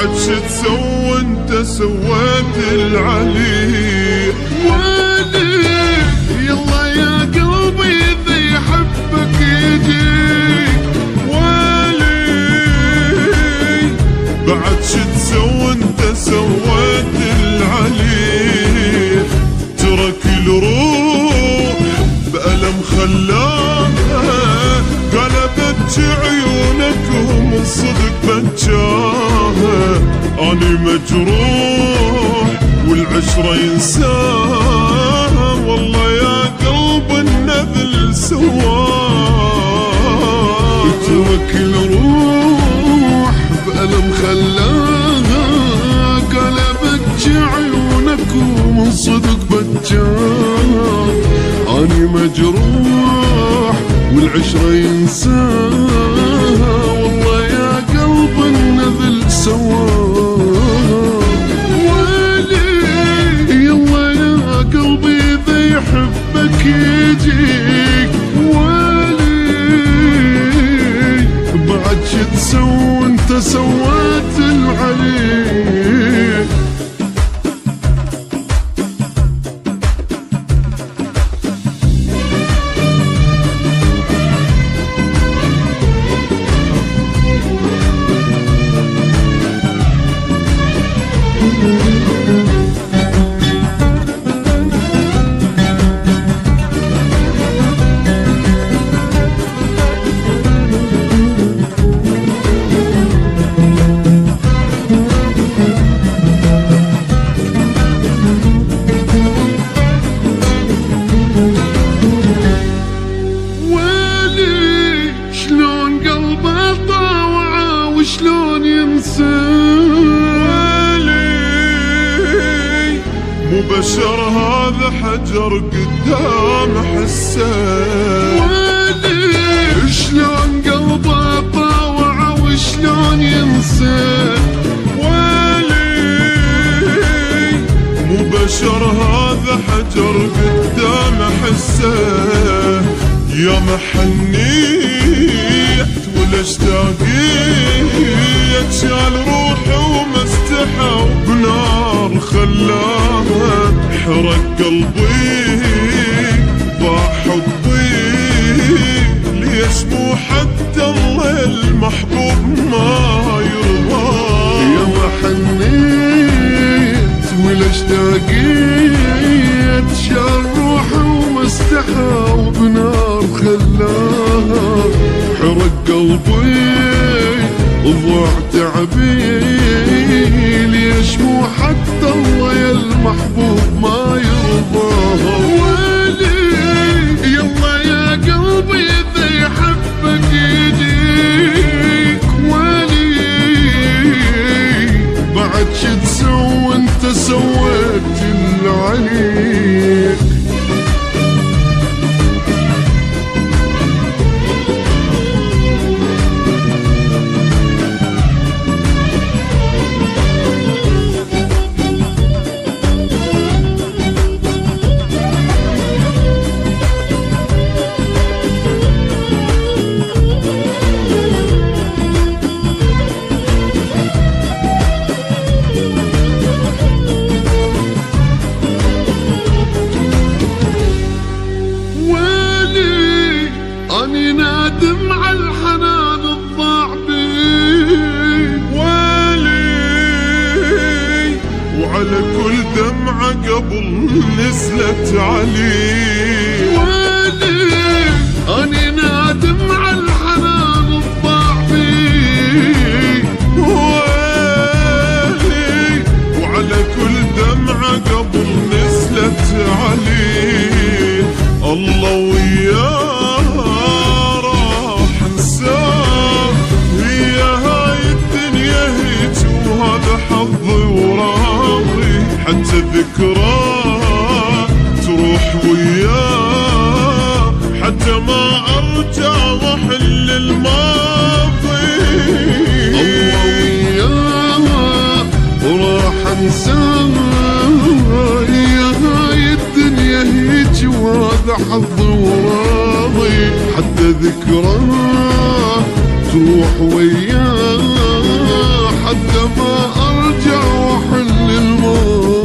بعد شو تسوى انت سويت العلي. ويلي يلا يا قلبي اذا يحبك يجيك. ويلي بعد شو تسوى انت سويت العلي. ترى كل روح بألم خلاها قلبت عيونك ومن صدق بجاها. أنا مجروح والعشرة ينساها، والله يا قلب النذل سواه. ترى كل روح بألم خلاها قلبت عيونك ومن صدق بجاها. أنا مجروح والعشرة ينساها، والله يا قلب النذل سواه. ويلي يلا يا قلبي إذا يحبك يجيك. ويلي بعد شو تسوى انت سويت العلي. شلون ينسى. مو بشر هذا حجر قدام حسه. ويلي شلون قلبه طاوع وشلون ينسى. ويلي مو بشر هذا حجر قدام حسه. يا محنيت ولا اشتاقيت شال روحي وما استحى وبنار خلاها. حرق قلبي ضاع حبي ليش مو حتى الله المحبوب ما يرضى. يا محنيت ولا اشتاقيت شال روحي وما استحى وبنار خلاها. حرق قلبي وضاع تعبي ليش مو حتى الله يا المحبوب ما يرضاها. ويلي يلا يا قلبي اذا يحبك يجيك. ويلي بعد شو تسوى انت سويت العليك. أني نادم على الحنان الضاع بي. ويلي وعلى كل دمعة قبل نزلت علي. ويلي أني نادم على الحنان الضاع بي. ويلي وعلى كل دمعة قبل نزلت علي. الله وياه راح انساه، هي هاي الدنيا هيج وهذا حظي وراضي. حتى ذكراه تروح وياه، حتى ما ارجع واحل الماضي. الله وياه وراح انساه، هي هاي الدنيا هيج وهذا حظي وراضي. حتى ذكراه تروح وياه، حتى ما ارجع واحل الماضي.